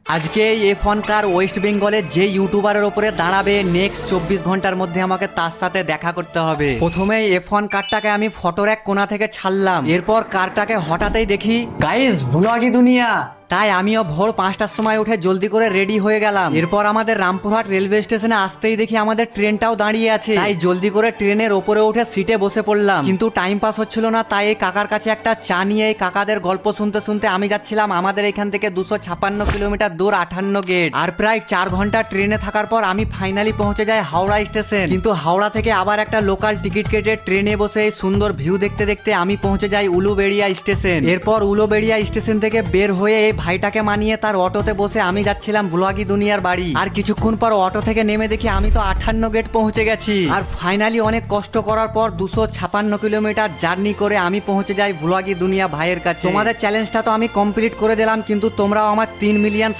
আজকে এই F1 কার West বেঙ্গলের যে ইউটিউবারের উপরে দাঁড়াবে নেক্সট 24 ঘন্টার মধ্যে আমাকে তার সাথে দেখা করতে হবে। প্রথমেই F1 কারটাকে আমি ফটোর এক কোণা থেকে ছাড়লাম, এরপর কারটাকে হঠাৎই দেখি গাইস ভুলাগি দুনিয়া। তাই আমিও ভোর 5টার সময় উঠে জলদি করে রেডি হয়ে গেলাম। এরপর আমাদের রামপুরহাট রেলওয়ে স্টেশনে আসতেই দেখি আমাদের ট্রেনটাও দাঁড়িয়ে আছে, তাই জলদি করে ট্রেনের ওপরে উঠে সিটে বসে পড়লাম। কিন্তু টাইম পাস হচ্ছিল না, তাই এই কাকার কাছে একটা চা নিয়ে এই কাকাদের গল্প শুনতে শুনতে আমি যাচ্ছিলাম আমাদের এখান থেকে 256 কিলোমিটার দূর 58 গেট। আর প্রায় 4 ঘন্টা ট্রেনে থাকার পর আমি ফাইনালি পৌঁছে যাই হাওড়া স্টেশন। কিন্তু হাওড়া থেকে আবার একটা লোকাল টিকিট কেটে ট্রেনে বসে এই সুন্দর ভিউ দেখতে দেখতে আমি পৌঁছে যাই উলুবেড়িয়া স্টেশন। এরপর উলুবেড়িয়া স্টেশন থেকে বের হয়ে এই ভাইটাকে মানিয়ে তার অটোতে বসে আমি যাচ্ছিলাম ভুলাগি দুনিয়ার বাড়ি। আর কিছুক্ষণ পর অটো থেকে নেমে দেখি আমি তো 58 গেট পৌঁছে গেছি। আর ফাইনালি অনেক কষ্ট করার পর 256 কিলোমিটার জার্নি করে আমি পৌঁছে যাই ভুলাগি দুনিয়া ভাইয়ের কাছে। তোমাদের চ্যালেঞ্জটা তো আমি কমপ্লিট করে দিলাম, কিন্তু তোমরাও আমার 3 মিলিয়ন